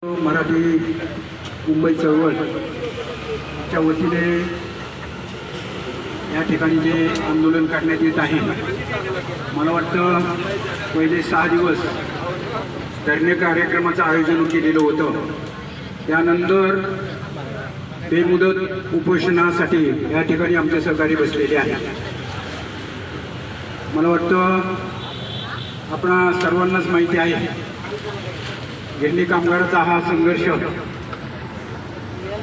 मराठी मुंबई चळवळच्या वतीने या ठिकाणी जे आंदोलन करण्यात येत आहे, मला वाटतं पहिले 6 दिवस धरणे कार्यक्रमाचं आयोजन केलेलं होतं. त्यानंतर बेमुदत उपोषणासाठी या ठिकाणी आमचे सहकारी बसलेले आहेत. मला वाटतं आपणा सर्वांनाच माहिती आहे, गिरणी कामगाराचा हा संघर्ष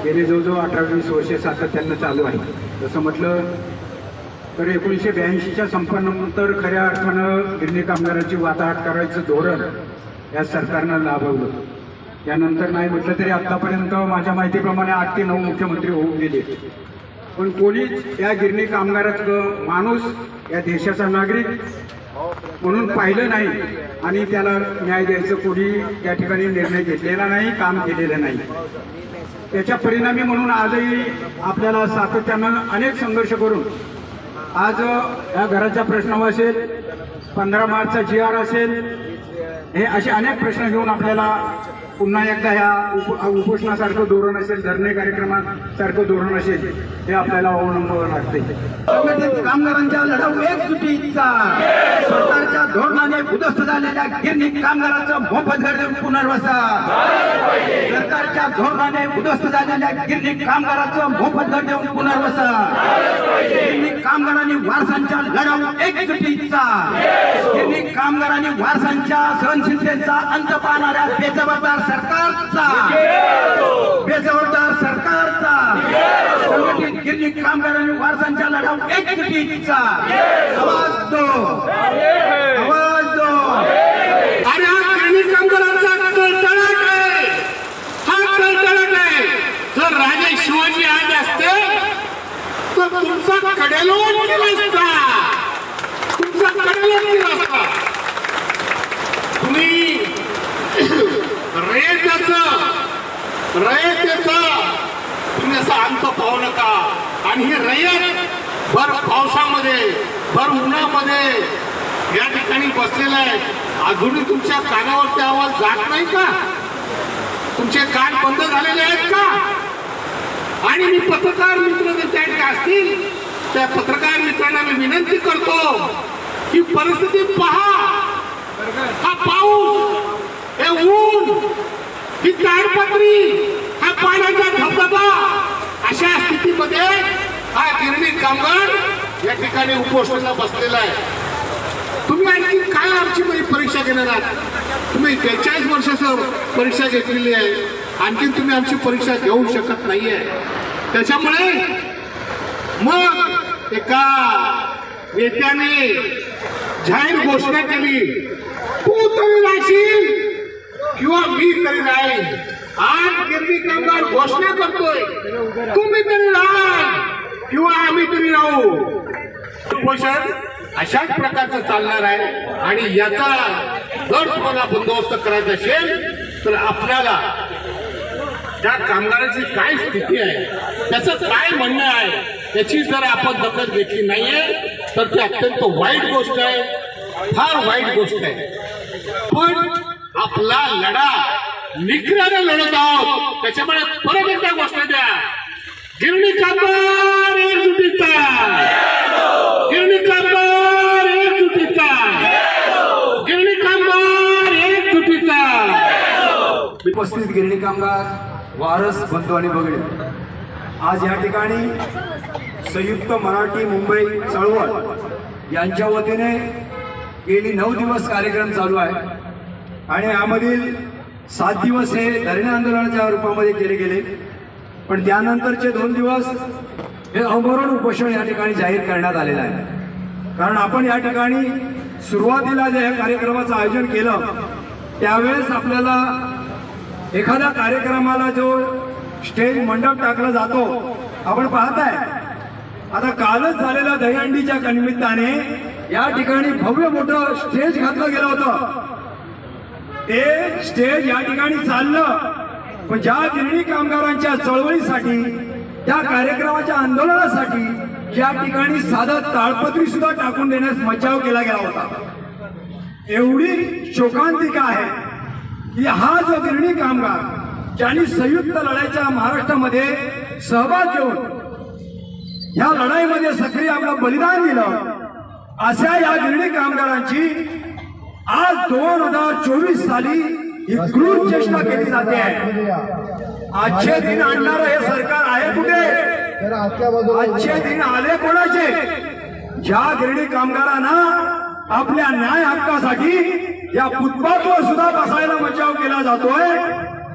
गेले जवळजवळ 18-20 वर्षे सातत्यानं चालू आहे. जसं म्हटलं तर 1982च्या संपानंतर खऱ्या अर्थानं गिरणी कामगारांची वाताहत करायचं धोरण या सरकारनं लाभवलं. त्यानंतर नाही म्हटलं तरी आत्तापर्यंत माझ्या माहितीप्रमाणे 8 ते 9 मुख्यमंत्री होऊन गेले, पण कोणीच या गिरणी कामगाराचं माणूस, या देशाचा नागरिक म्हणून पाहिलं नाही आणि त्याला न्याय द्यायचं कोणी या ठिकाणी निर्णय घेतलेला नाही, काम केलेलं नाही. त्याच्या परिणामी म्हणून आजही आपल्याला सातत्यानं अनेक संघर्ष करून आज या घराचा प्रश्न असेल, 15 मार्चचा GR असेल, हे असे अनेक प्रश्न घेऊन आपल्याला पुन्हा एकदा ह्या उपोषणासारखं धोरण असेल, धरणे कार्यक्रमासारखं धोरण असेल, हे आपल्याला अवलंबावं लागते. संघटित कामगारांच्या लढाऊ एकजुटीचा सरकारच्या धोरणाने उद्ध्वस्त झालेल्या गिरणी कामगारांचं मोफत घर देऊन पुनर्वसन, सरकारच्या धोरणाने उद्ध्वस्त झालेल्या गिरणी कामगारांचं मोफत घर देऊन पुनर्वसन, गिरणी कामगारांनी वारसांच्या लढाऊ एकजुटीचा, गिरणी कामगारांनी वारसांच्या सहनशीलतेचा अंत पाहणाऱ्या बेजबाबदार सरकारचा संघटित गिरणी कामगारांनी वारसांच्या लढाऊ एकजुटीचा आवाज दो. आणि हा गिरणी कामगारांचा कळतळाट आहे, हा कळतळाट आहे. जर राजे शिवाजी आले असते तर तुमचा कडेलोट केला असता, तुमचा कडेलोट केला असता. तुम्ही रयतेचा तुम्ही असा अंत पाहू नका. आणि ही रयत भर पावसामध्ये, भर उन्हामध्ये या ठिकाणी बसलेला आहे. अजूनही तुमच्या कानावरती आवाज जात नाही का? तुमचे कान बंद झालेले आहेत का? आणि मी पत्रकार मित्र ज्यांच्या ठिकाणी असतील त्या पत्रकार मित्रांना मी विनंती करतो की परिस्थिती पहा. हा पाऊस, हे ऊन, ही ताडपत्री, हा पाण्याचा धबधबा, अशा स्थितीमध्ये हा गिरणी कामगार या ठिकाणी उपोषणाला बसलेला आहे. तुम्ही आणखी काय आमची परीक्षा घेणार आहात? तुम्ही 43 वर्षाचं परीक्षा घेतलेली आहे, आणखी तुम्ही आमची परीक्षा घेऊ शकत नाहीये. त्याच्यामुळे मग एका नेत्याने जाहीर घोषणा केली, तू तरी राहशील किंवा मी तरी राहील. आज गिरणी कामगार घोषणा करतोय, तुम्ही तरी राहाल किंवा आम्ही तरी राहू. उपोषण अशाच प्रकारचं चालणार आहे. आणि याचा जर तुम्हाला बंदोबस्त करायचा असेल तर आपल्याला त्या कामगाराची काय स्थिती आहे, त्याचं काय म्हणणं आहे, त्याची जर आपण दखल घेतली नाहीये तर ती अत्यंत वाईट गोष्ट आहे, फार वाईट गोष्ट आहे. पण आपला लढा निखराने लढत आहोत. त्याच्यामुळे परत एकदा घोषणा द्या, गिरणी कामगार एकजुटीचा, गिरणी कामगार एकजुटीचा, गिरणी कामगार एकजुटीचा. उपस्थित गिरणी कामगार, वारस, बंधू आणि भगिनी, आज या ठिकाणी संयुक्त मराठी मुंबई चळवळ यांच्या वतीने गेली 9 दिवस कार्यक्रम चालू आहे. आणि यामधील 7 दिवस हे धरणे आंदोलनाच्या रूपामध्ये केले गेले, पण त्यानंतरचे 2 दिवस हे अमरण उपोषण या ठिकाणी जाहीर करण्यात आलेलं आहे. कारण आपण या ठिकाणी सुरुवातीला जे या कार्यक्रमाचं आयोजन केलं त्यावेळेस आपल्याला एखाद्या कार्यक्रमाला जो स्टेज मंडप टाकला जातो, आपण पाहताय आता कालच झालेल्या दहीहंडीच्या निमित्ताने या ठिकाणी भव्य मोठं स्टेज घातलं गेलं होतं. ते स्टेज या ठिकाणी चाललं, पण ज्या गिरणी कामगारांच्या चळवळीसाठी, त्या कार्यक्रमाच्या आंदोलनासाठी या ठिकाणी साधं ताळपत्री सुद्धा टाकून देण्यास मज्जाव केला गेला होता. एवढी शोकांतिका आहे की हा जो गिरणी कामगार ज्यांनी संयुक्त लढाईच्या महाराष्ट्रामध्ये सहभाग घेऊन या लढाईमध्ये सक्रिय आपलं बलिदान दिलं, अशा या गिरणी कामगारांची आज 2024 साली ही क्रूर चेष्टा केली जाते आहे. आजचे दिन आणणारं हे सरकार आहे कुठे? आजचे दिन आले कोणाचे? ज्या गिरणी कामगारांना आपल्या न्याय हक्कासाठी या फुटपाथवर सुद्धा बसायला मज्जाव केला जातोय.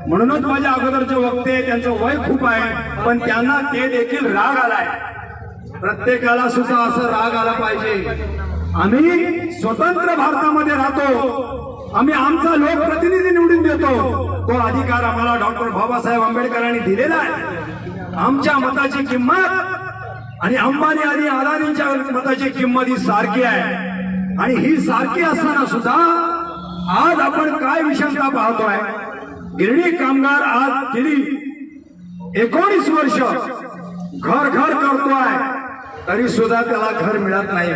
म्हणूनच माझ्या अगोदरचे वक्ते, त्यांचं वय खूप आहे, पण त्यांना ते देखील राग आलाय. प्रत्येकाला सुद्धा असं राग आला पाहिजे. आम्ही स्वतंत्र भारतामध्ये राहतो, आम्ही आमचा लोकप्रतिनिधी निवडून देतो. तो अधिकार आम्हाला डॉक्टर बाबासाहेब आंबेडकरांनी दिलेला आहे. आमच्या मताची किंमत आणि अंबानी आणि अदानींच्या मताची किंमत ही सारखी आहे. आणि ही सारखी असताना सुद्धा आज आपण काय विषमता पाहतोय? गिरणी कामगार आज गेली 19 वर्ष घर घर करतोय, तरी सुद्धा त्याला घर मिळत नाही.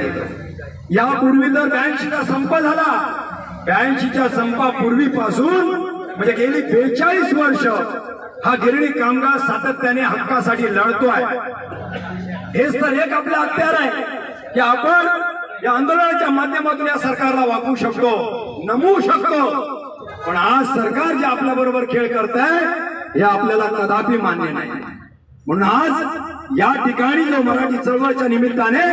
यापूर्वी तर 82चा संप झाला. 82च्या संपापूर्वीपासून म्हणजे गेली 42 वर्ष हा गिरणी कामगार सातत्याने हक्कासाठी लढतोय. हेच तर एक आपलं हत्यार आहे की आपण या आंदोलनाच्या माध्यमातून या सरकारला वाकवू शकतो, नमवू शकतो. पण आज सरकार जे आपल्या बरोबर खेळ करत आहे हे आपल्याला कदापि मान्य नाही. म्हणून आज या ठिकाणी जो मराठी चळवळीच्या निमित्ताने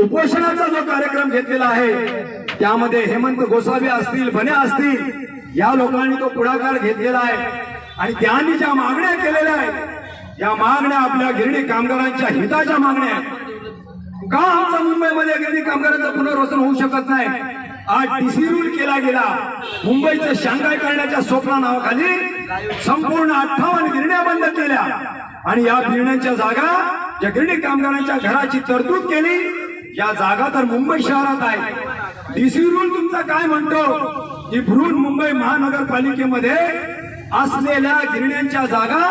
उपोषणाचा जो कार्यक्रम घेतलेला आहे, त्यामध्ये हेमंत गोसावी असतील, बने असतील, या लोकांनी तो पुढाकार घेतलेला आहे. आणि त्यांनी ज्या मागण्या केलेल्या आहेत, या मागण्या आपल्या गिरणी कामगारांच्या हिताच्या मागण्या आहेत. का आमचा मुंबईमध्ये गिरणी कामगारांचं पुनर्वसन होऊ शकत नाही? आज डीसी रूल केला गेला. मुंबईचं शांघाय करण्याच्या स्वप्ना नावाखाली संपूर्ण 58 गिरण्या बंद केल्या. आणि या गिरण्यांच्या जागा, ज्या गिरणी कामगारांच्या घराची तरतूद केली, या जागा तर मुंबई शहरात आहे. डीसी रूल तुमचा काय म्हणतो की बृहन्मुंबई महानगरपालिकेमध्ये असलेल्या गिरण्यांच्या जागा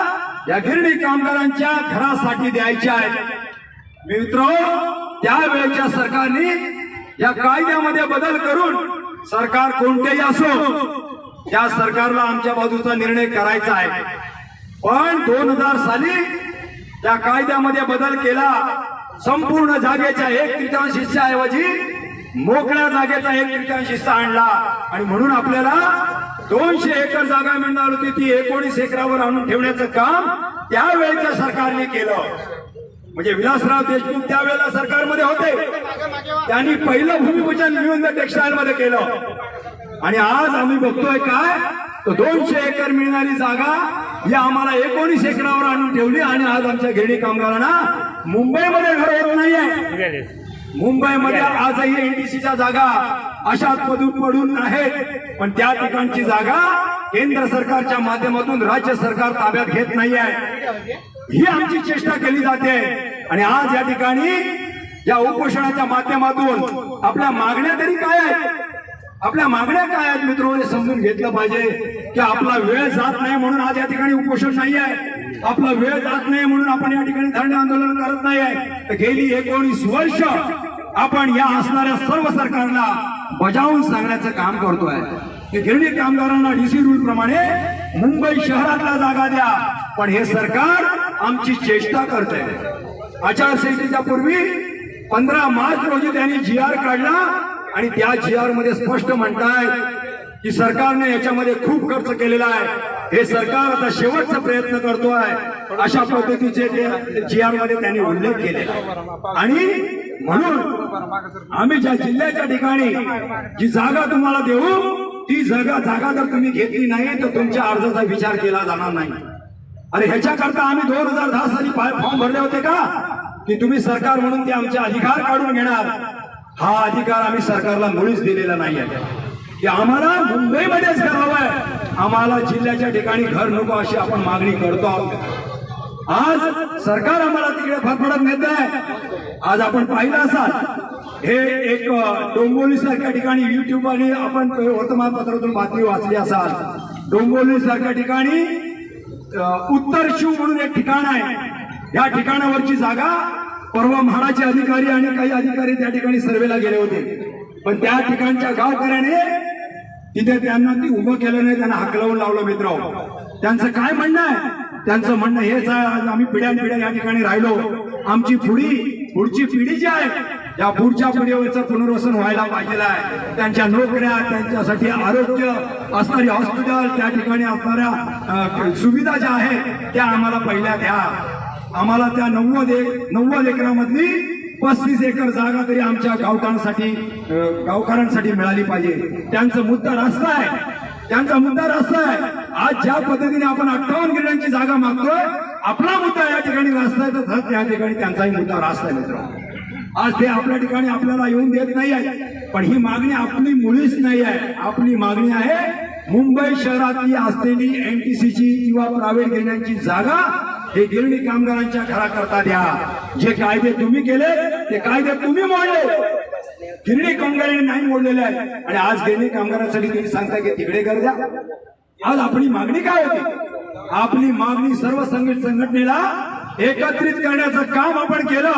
या गिरणी कामगारांच्या घरासाठी द्यायच्या आहेत. मित्रांनो, त्यावेळेच्या सरकारने या कायद्यामध्ये बदल करून, सरकार कोणतेही असो, त्या सरकारला आमच्या बाजूचा निर्णय करायचा आहे. पण 2000 साली त्या कायद्यामध्ये बदल केला. संपूर्ण जागेच्या 1/3 हिस्साऐवजी मोकळ्या जागेचा 1/3 हिस्सा आणला. आणि म्हणून आपल्याला 200 एकर जागा मिळणार होती, ती 19 एकरावर आणून ठेवण्याचं काम त्यावेळेच्या सरकारने केलं. म्हणजे विलासराव देशमुख त्यावेळेला सरकारमध्ये होते, त्यांनी पहिलं भूमिपूजन मिळून टेक्सटाईल मध्ये केलं. आणि आज आम्ही बघतोय काय, तर 200 एकर मिळणारी जागा ही आम्हाला 19 एकरावर आणून ठेवली. आणि आज आमच्या गिरणी कामगारांना मुंबईमध्ये घर होत नाहीये. मुंबईमध्ये आजही एनटीसीच्या जागा अशाच पडून आहेत, पण त्या ठिकाणची जागा केंद्र सरकारच्या माध्यमातून राज्य सरकार ताब्यात घेत नाहीये. ही आमची चेष्टा केली जाते. आणि आज या ठिकाणी या उपोषणाच्या माध्यमातून आपल्या मागण्या तरी काय आहेत? आपल्या मागण्या काय आहेत मित्रांनो, समजून घेतलं पाहिजे की आपला वेळ जात नाही म्हणून आज या ठिकाणी उपोषण नाही आहे. आपला वेळ जात नाही म्हणून आपण या ठिकाणी धरणे आंदोलन करत नाही आहे. तर गेली 19 वर्ष आपण या असणाऱ्या सर्व सरकारला बजावून सांगण्याचं काम करतोय की गिरणी कामगारांना डीसी रूल प्रमाणे मुंबई शहरातल्या जागा द्या. पण हे सरकार आमची चेष्टा करते. आचारसंहितेच्या पूर्वी 15 मार्च रोजी त्यांनी GR काढला. आणि त्या GR मध्ये स्पष्ट म्हणताय की सरकारने याच्यामध्ये खूप खर्च केलेला आहे. हे सरकार आता शेवटचा प्रयत्न करतोय, अशा पद्धतीचे GR मध्ये त्यांनी उल्लेख केले. आणि म्हणून आम्ही ज्या जिल्ह्याच्या ठिकाणी जी जागा तुम्हाला देऊ, ती जागा जर तुम्ही घेतली नाही तर तुमच्या अर्जाचा विचार केला जाणार नाही. अरे ह्याच्याकरता आम्ही 2010 साली फॉर्म भरले होते का की तुम्ही सरकार म्हणून ते आमचे अधिकार काढून घेणार? हा अधिकार आम्ही सरकारला मुळीच दिलेला नाही आहे की आम्हाला मुंबईमध्येच करावं, आम्हाला जिल्ह्याच्या ठिकाणी घर नको अशी आपण मागणी करतो आहोत. आज सरकार आम्हाला तिकडे फरफडत नेत आहे. आज आपण पाहिलं असाल, हे एक डोंबिवली सारख्या ठिकाणी युट्यूबने आपण वर्तमानपत्रातून बातमी वाचली असाल. डोंबिवली सारख्या ठिकाणी उत्तर शिव म्हणून एक ठिकाण आहे. या ठिकाणावरची जागा परवा म्हाडाचे अधिकारी आणि काही अधिकारी त्या ठिकाणी सर्वेला गेले होते. पण त्या ठिकाणच्या गावकऱ्याने तिथे त्यांना ती उभं केलं नाही, त्यांना हाकलवून लावलं. मित्रांनो, त्यांचं काय म्हणणं आहे? त्यांचं म्हणणं हेच आहे, आज आम्ही पिढ्यानपिढ्या या ठिकाणी राहिलो, आमची पुढची पिढी जी आहे या पुढच्या पिढीवरचं पुनर्वसन व्हायला पाहिजे आहे. त्यांच्या नोकऱ्या, त्यांच्यासाठी आरोग्य असणारी हॉस्पिटल, त्या ठिकाणी असणाऱ्या सुविधा ज्या आहेत त्या आम्हाला पहिल्या द्या. आम्हाला त्या 90 एकरामधली 35 एकर जागा तरी आमच्या गावकऱ्यांसाठी मिळाली पाहिजे. त्यांचा मुद्दा रास्ता आहे. आज ज्या पद्धतीने आपण 58 गिरण्यांची जागा मागतोय, आपला मुद्दा या ठिकाणी रास्ता आहे, तर त्या ठिकाणी त्यांचाही मुद्दा रास्ता आहे. मित्र, आज ते आपल्या ठिकाणी आपल्याला येऊन देत नाही आहे, पण ही मागणी आपली मुळीच नाही आहे. आपली मागणी आहे मुंबई शहरातली असलेली एनटीसीची किंवा प्रायव्हेट गिरण्यांची जागा हे गिरणी कामगारांच्या घराकरता द्या. जे कायदे तुम्ही केले ते कायदे तुम्ही मोडले, गिरणी कामगारांनी नाही मोडलेले आहे. आणि आज गिरणी कामगारांसाठी तुम्ही सांगताय की तिकडे कर द्या. आज आपली मागणी काय होती? आपली मागणी सर्व संघटनेला एकत्रित करण्याचं काम आपण केलं.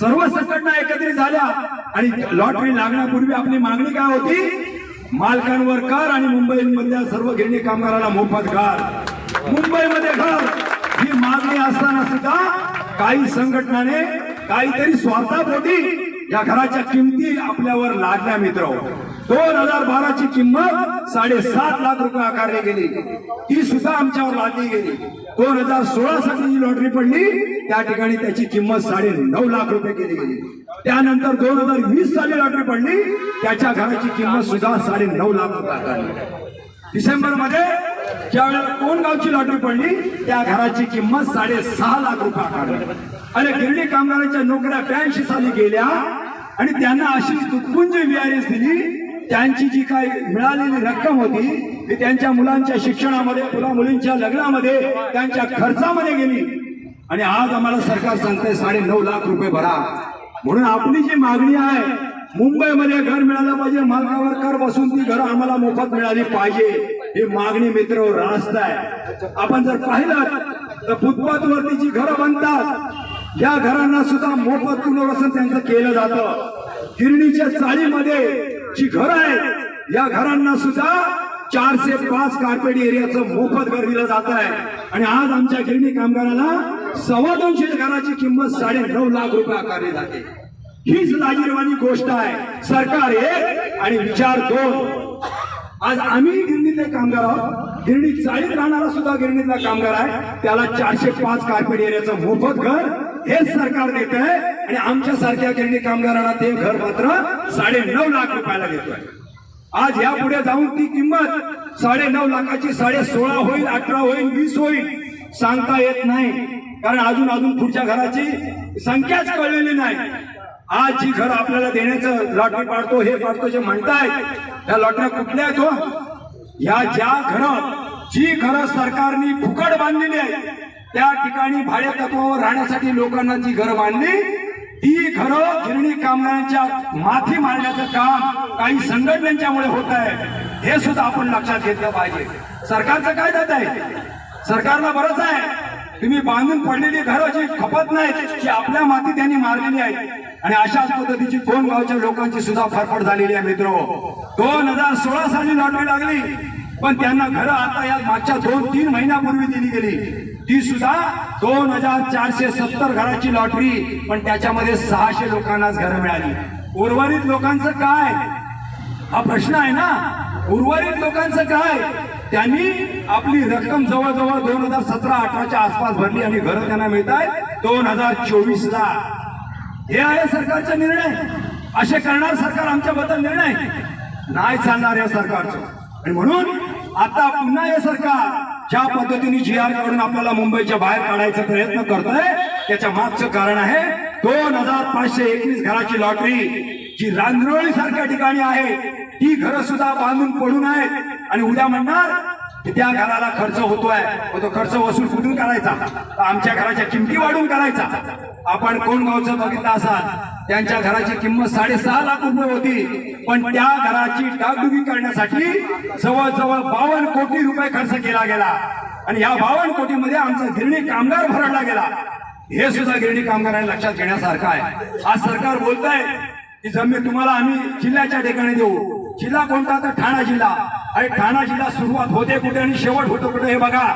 सर्व संघटना एकत्रित झाल्या आणि लॉटरी लागण्यापूर्वी आपली मागणी काय होती? मालकांवर कर आणि मुंबईमधल्या सर्व गिरणी कामगारांना मोफत घर, मुंबईमध्ये घर, ही मागणी असताना सुद्धा काही संघटनाने काहीतरी स्वार्थापोटी या घराच्या किमती आपल्यावर लादल्या. मित्र, 2012 ची किंमत 7.5 लाख रुपये आकारली गेली, ती सुद्धा आमच्यावर लादली गेली. 2016 साठी जी लॉटरी पडली त्या ठिकाणी त्याची किंमत 9.5 लाख रुपये केली गेली. त्यानंतर 2020 साली लॉटरी पडली, त्याच्या घराची किंमत सुद्धा 9.5 लाख रुपये आकारली. डिसेंबर मध्ये ज्या वेळेला कोणगावची लॉटरी पडली त्या घराची किंमत 6.5 लाख रुपये आकारली. आणि गिरणी कामगारांच्या नोकऱ्या 82 साली गेल्या आणि त्यांना अशी तुटपुंजी VRS दिली. त्यांची जी काही मिळालेली रक्कम होती ती त्यांच्या मुलांच्या शिक्षणामध्ये, मुलींच्या लग्नामध्ये, त्यांच्या खर्चामध्ये गेली. आणि आज आम्हाला सरकार सांगतंय 9.5 लाख रुपये भरा. म्हणून आपली जी मागणी आहे, मुंबईमध्ये घर मिळालं पाहिजे, मालकावर कर बसून ती घरं आम्हाला मोफत मिळाली पाहिजे, ही मागणी मित्र रास्त आहे. आपण जर पाहिलं तर फुटपाथवरती जी घरं बनतात या घरांना सुद्धा मोफत पुनर्वसन त्यांचं केलं जातं. गिरणीच्या चाळीमध्ये जी घरं आहेत या घरांना सुद्धा 405 कार्पेट एरियाचं मोफत घर दिलं जात आहे. आणि आज आमच्या गिरणी कामगाराला 225 घराची किंमत 9.5 लाख रुपये आकारली जाते. हीच लाजिरवाणी गोष्ट आहे. सरकार 1 आणि विचार 2. आज आम्ही गिरणीतले कामगार आहोत, गिरणी चाळीत राहणारा सुद्धा गिरणीतला कामगार आहे, त्याला 405 कार्पेट एरियाचं मोफत घर हेच सरकार देत आहे. आणि आमच्या सारख्या गिरणी कामगारांना ते घर मात्र 9.5 लाख रुपयाला देतोय. आज यापुढे जाऊन ती किंमत 9.5 लाखाची 16.5 होईल, 18 होईल, 20 होईल, सांगता येत नाही. कारण अजून पुढच्या घराची संख्याच कळलेली नाही. आज जी घर आपल्याला देण्याचं लॉटरी पाडतो हे पाडतो जे म्हणतायत, त्या लॉटऱ्या कुठल्या आहेत? या जी घरं सरकारने फुकट बांधलेली आहेत त्या ठिकाणी भाड्या तत्वावर राहण्यासाठी लोकांना जी घरं बांधली ती घरं गिरणी कामगारांच्या माथी मारण्याचं काम काही संघटनांच्यामुळे होत आहे, हे सुद्धा आपण लक्षात घेतलं पाहिजे. सरकारचं काय जात आहे? सरकारला बरंच आहे, तुम्ही बांधून पडलेली घरं जी खपत नाहीत ती आपल्या माती त्यांनी मारलेली आहेत. आणि अशाच पद्धतीची कोणगावच्या लोकांची सुद्धा फरफड झालेली आहे. मित्र, 2016 साली लॉटरी लागली, पण त्यांना घरं आता या मागच्या 2-3 महिन्यापूर्वी दिली गेली, ती सुद्धा 2470 घराची लॉटरी, पण त्याच्यामध्ये 600 लोकांनाच घरं मिळाली. उर्वरित लोकांचं काय? हा प्रश्न आहे ना. उर्वरित लोकांचं काय? त्यांनी आपली रक्कम जवळजवळ 2017-18च्या आसपास भरली आणि घरं त्यांना मिळत आहेत 2024ला. हे आहे सरकारचा निर्णय. असे करणार सरकार आमच्याबद्दल निर्णय नाही चालणार या सरकारचं. आणि म्हणून आता पुन्हा हे सरकार ज्या पद्धतीने GR काढून आपल्याला मुंबईच्या बाहेर काढायचा प्रयत्न करतोय त्याच्या मागचं कारण आहे 2521 घराची लॉटरी जी रांजणोळी सारख्या ठिकाणी आहे ती घरं सुद्धा बांधून पडून आहेत. आणि उद्या म्हणणार त्या घराला खर्च होतोय, तो खर्च वसूल कुठून करायचा? आमच्या घराच्या किमती वाढून करायचा. आपण कोणगावचं बघितलं असाल, त्यांच्या घराची किंमत 6.5 लाख रुपये होती, पण त्या घराची डागडुगी करण्यासाठी जवळजवळ 52 कोटी रुपये खर्च केला गेला. आणि या 52 कोटीमध्ये आमचा गिरणी कामगार भरडला गेला. हे सुद्धा गिरणी कामगारांनी लक्षात घेण्यासारखं आहे. आज सरकार बोलत आहे की जमीन तुम्हाला आम्ही जिल्ह्याच्या ठिकाणी देऊ, जिल्हा कोणता तर ठाणा जिल्हा. आणि ठाणा जिल्हा सुरुवात होते कुठे आणि शेवट होतो कुठे हे बघा.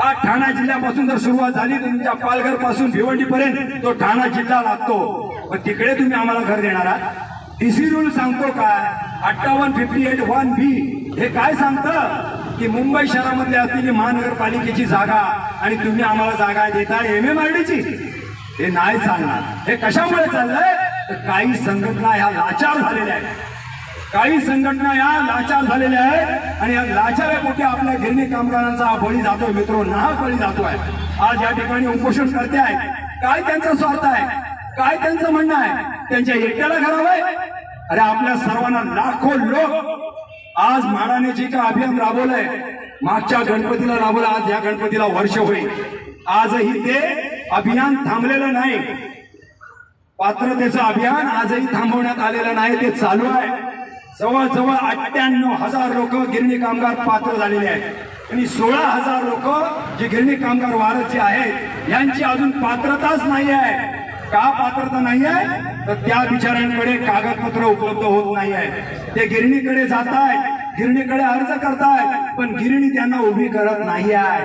आज ठाणा जिल्ह्यापासून जर सुरुवात झाली तर तुमच्या पालघर पासून भिवंडी पर्यंत तो ठाणा जिल्हा लागतो. पण तिकडे तुम्ही आम्हाला घर देणार आहात. डीसी रूल सांगतो काय 5858(1)(b) हे काय सांगतं की मुंबई शहरामधली असलेली महानगरपालिकेची जागा आणि तुम्ही आम्हाला जागा देता MMRDची. हे नाही चालणार. हे कशामुळे चाललंय तर काही संघटना ह्या लाचार झालेल्या आहेत. काही संघटना या लाचार झालेल्या आहेत आणि या लाचाऱ्या पोटी आपल्या गिरणी कामगारांचा बळी जातोय मित्रो, नाहक बळी जातोय. आज या ठिकाणी उपोषण करते आहेत. काय त्यांचा स्वार्थ आहे, काय त्यांचं म्हणणं आहे, त्यांच्या एकट्याला घरावंय. अरे आपल्या सर्वांना लाखो लोक आज म्हाडाने जे काय अभियान राबवलंय, मागच्या गणपतीला राबवलं, आज या गणपतीला वर्ष होईल. आजही ते अभियान थांबलेलं नाही. पात्रतेचं अभियान आजही थांबवण्यात आलेलं नाही, ते चालू आहे. जवळजवळ 98,000 लोक गिरणी कामगार पात्र झालेले आहेत आणि 16,000 लोक जे गिरणी कामगार वारसचे आहेत यांची अजून पात्रताच नाही आहे. का पात्रता नाही आहे तर त्या बिचाऱ्यांकडे कागदपत्र उपलब्ध होत नाही आहे. ते गिरणीकडे जात आहेत, गिरणीकडे अर्ज करतायत, पण गिरणी त्यांना उभी करत नाही आहे.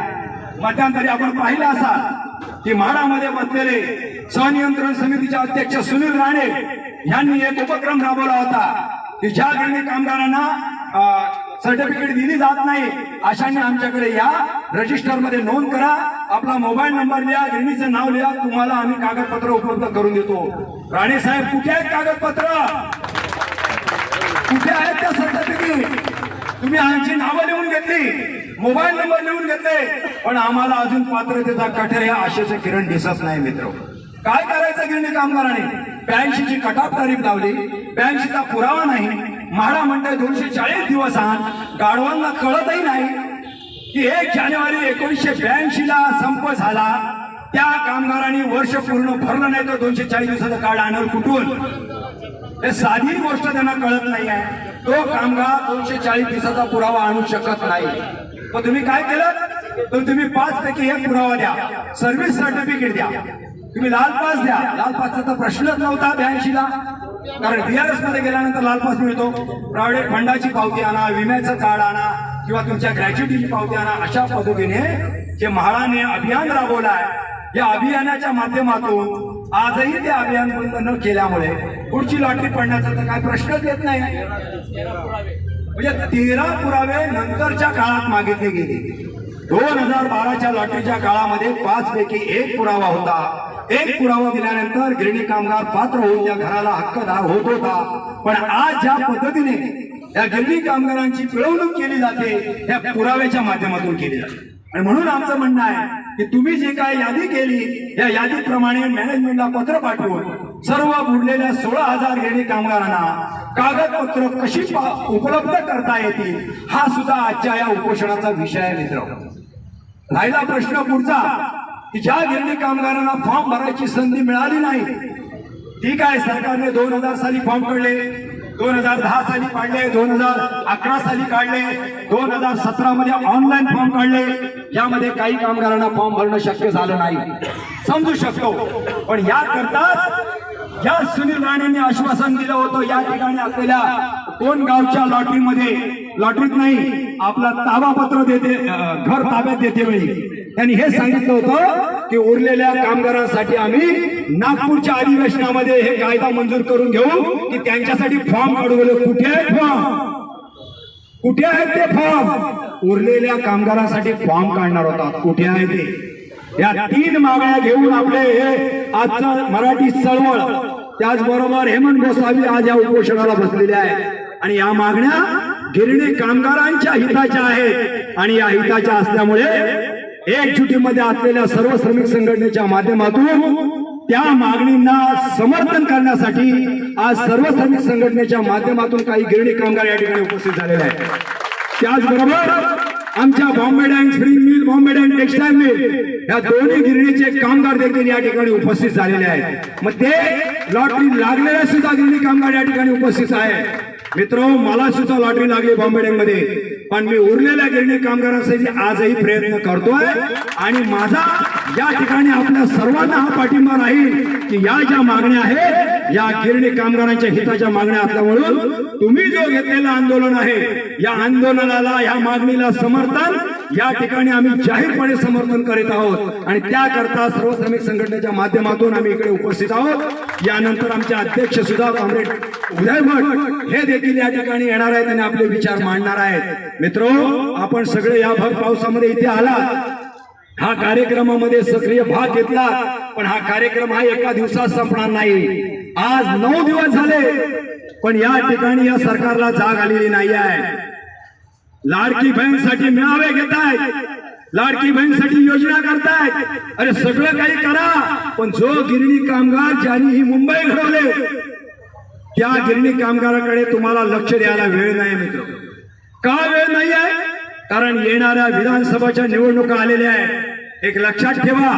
मध्यंतरी आपण पाहिलं असाल की म्हाडामध्ये बसलेले संनियंत्रण समितीचे अध्यक्ष सुनील राणे यांनी एक उपक्रम राबवला होता की ज्या गिरणी कामगारांना सर्टिफिकेट दिली जात नाही अशांनी आमच्याकडे या, रजिस्टर मध्ये नोंद करा, आपला मोबाईल नंबर लिहा, गिरणीचं नाव लिहा, तुम्हाला आम्ही कागदपत्र उपलब्ध करून देतो. राणे साहेब कुठे आहेत कागदपत्र, कुठे आहेत त्या सर्टिफिकेट? तुम्ही आमची नावं लिहून घेतली, मोबाईल नंबर लिहून घेतले, पण आम्हाला अजून पात्रतेचा कठर या आशेचे किरण दिसत नाही. मित्र काय करायचं गिरणी कामगारांनी? 82ची कटाप तारीख लावली, 82चा पुरावा नाही. म्हाडा म्हणतोय 240 दिवस आहात, गाढवांना कळतही नाही की 1 जानेवारी 1982ला संप झाला. त्या कामगारांनी वर्ष पूर्ण भरलं नाही तर 240 दिवसाचं कार्ड आणलं कुठून? हे साधी गोष्ट त्यांना कळत नाही आहे. तो कामगार 240 दिवसाचा पुरावा आणू शकत नाही. मग तुम्ही काय केलं तर तुम्ही 5 पैकी 1 पुरावा द्या, सर्व्हिस सर्टिफिकेट द्या, तुम्ही लाल पास द्या. लाल पासचा तर प्रश्नच नव्हता 82ला, कारण BRS मध्ये गेल्यानंतर लाल पास मिळतो. प्रायव्हेट फंडाची पावती आणा, विम्याचं कार्ड आणा किंवा तुमच्या ग्रॅच्युटीची पावती आणा. अशा पद्धतीने जे म्हाडाने अभियान राबवलं आहे, या अभियानाच्या माध्यमातून आजही ते अभियान बंद न केल्यामुळे पुढची लॉटरी पडण्याचा तर काय प्रश्नच येत नाही. म्हणजे 13 पुरावे नंतरच्या काळात मागितले गेले. 2012च्या लॉटरीच्या काळामध्ये 5 पैकी 1 पुरावा होता. 1 पुरावा दिल्यानंतर गिरणी कामगार पात्र होऊन त्या घराला हक्कदार होत होता. पण आज ज्या पद्धतीने या गिरणी कामगारांची पिळवणूक केली जाते त्या पुराव्याच्या माध्यमातून केली जाते. आणि म्हणून आमचं म्हणणं आहे की तुम्ही जे काय यादी केली या यादीप्रमाणे मॅनेजमेंटला पत्र पाठवून सर्व बुडलेल्या 16,000 गिरणी कामगारांना कागदपत्र कशी उपलब्ध करता येतील हा सुद्धा आजच्या या उपोषणाचा विषय आहे. मित्र राहिला प्रश्न पुढचा की ज्या गिरणी कामगारांना फॉर्म भरायची संधी मिळाली नाही, ठीक आहे, सरकारने 2000 साली फॉर्म काढले, 2010 साली काढले, 2011 साली काढले, 2017 मध्ये ऑनलाईन फॉर्म काढले. यामध्ये काही कामगारांना फॉर्म भरणं शक्य झालं नाही, समजू शकतो. पण याकरताच या सुनील राणेंनी आश्वासन दिलं होतं या ठिकाणी असलेल्या 2 गावच्या लॉटरीमध्ये, लॉटरीत नाही आपला ताबापत्र देते, घर ताब्यात देते वेळी त्यांनी हे सांगितलं होतं की उरलेल्या कामगारांसाठी आम्ही नागपूरच्या अधिवेशनामध्ये हे कायदा मंजूर करून घेऊ की त्यांच्यासाठी फॉर्म काढू. कुठे आहेत फॉर्म, कुठे आहेत ते फॉर्म? उरलेल्या कामगारांसाठी फॉर्म काढणार होता, कुठे आहे ते? या 3 मागण्या घेऊन आपले हे आजचं मराठी चळवळ, त्याचबरोबर हेमंत गोसावी आज या उपोषणाला बसलेले आहेत. आणि या मागण्या गिरणी कामगारांच्या हिताच्या आहेत आणि या हिताच्या असल्यामुळे एकजुटीमध्ये असलेल्या सर्व श्रमिक संघटनेच्या माध्यमातून त्या मागणींना समर्थन करण्यासाठी आज सर्व श्रमिक संघटनेच्या माध्यमातून काही गिरणी कामगार या ठिकाणी उपस्थित झालेले आहेत. त्याचबरोबर आमच्या Bombay Dyeing spring mill, Bombay Dyeing textile mill या दोन्ही गिरणीचे कामगार देखील या ठिकाणी उपस्थित झालेले आहेत. मग ते लॉटरी लागलेल्या सुद्धा गिरणी कामगार या ठिकाणी उपस्थित आहेत. मित्र मला सुद्धा लॉटरी लागली बॉम्बे डँग मध्ये, पण मी उरलेल्या गिरणी कामगारांसाठी आजही प्रयत्न करतोय. आणि माझा या ठिकाणी आपल्या सर्वांना हा पाठिंबा राहील की या ज्या मागण्या आहेत या गिरणी कामगारांच्या हिताच्या मागण्या असल्यामुळे तुम्ही जो घेतलेलं आंदोलन आहे या आंदोलनाला या मागणीला समर्थन या ठिकाणी आम्ही जाहीरपणे समर्थन करीत आहोत आणि त्याकरता सर्व श्रमिक संघटनेच्या माध्यमातून आम्ही इकडे उपस्थित आहोत। यानंतर आमचे अध्यक्ष सुद्धा कॉम्रेड उदय भट हे देखील या ठिकाणी येणार आहेत आणि आपले विचार मांडणार आहेत। मित्रो, आपण सगळे या भर पावसामध्ये इथे आलात, हा कार्यक्रमामध्ये सक्रिय भाग घेतला, पण हा कार्यक्रम हा एका दिवसात संपणार नाही। आज 9 दिवस झाले, पण या ठिकाणी या सरकारला जाग आलेली नाही आहे। लाडकी बहीणसाठी मेळावे घेतायत, लाडकी बहीणसाठी योजना करतायत, अरे सगळं काही करा, पण जो गिरणी कामगार ज्यांनी ही मुंबई घडवले त्या गिरणी कामगाराकडे तुम्हाला लक्ष द्यायला वेळ नाही। मित्र, का वेळ नाही आहे? कारण येणाऱ्या विधानसभाच्या निवडणुका आलेल्या आहेत। एक लक्षात ठेवा,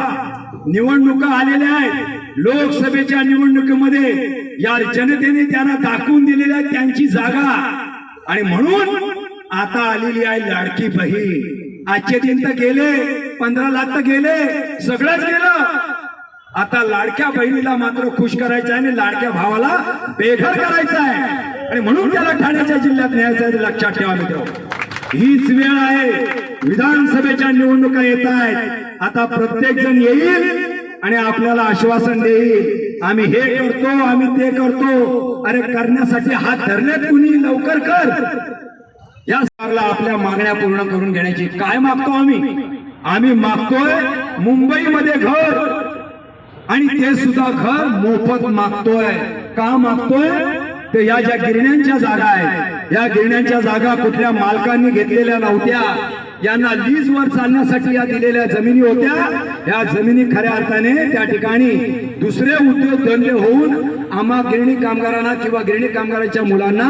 निवडणुका आलेल्या आहेत। लोकसभेच्या निवडणुकीमध्ये या जनतेने त्यांना दाखवून दिलेल्या त्यांची जागा, आणि म्हणून आता आलेली आहे लाडकी बहीण। आजचे दिन तर गेले, 15 लाख तर गेले, सगळंच गेलं। आता लाडक्या बहिणीला मात्र खुश करायचं आहे आणि लाडक्या भावाला बेघर करायचं आहे, आणि म्हणून त्याला ठाण्याच्या जिल्ह्यात न्यायचं आहे। लक्षात ठेवा मित्र, हीच वेळ आहे। विधानसभेच्या निवडणुका येत आहेत, आता प्रत्येक जण येईल आणि आपल्याला आश्वासन देईल, आम्ही हे करतो, आम्ही ते करतो। अरे करण्यासाठी हात धरलेत कुणी, लवकर कर। या सरकारला आपल्या मागण्या पूर्ण करून घेण्याची काय मागतो आम्ही मागतोय मुंबईमध्ये घर, आणि ते सुद्धा घर मोफत मागतोय। का मागतोय? ते या ज्या गिरण्यांच्या जागा आहेत, या गिरण्यांच्या जागा कुठल्या मालकांनी घेतलेल्या नव्हत्या, यांना लीजवर चालण्यासाठी या दिलेल्या जमिनी होत्या। या जमिनी खऱ्या अर्थाने त्या ठिकाणी दुसरे उद्योगधंदे होऊन आम्हा गिरणी कामगारांना किंवा गिरणी कामगारांच्या मुलांना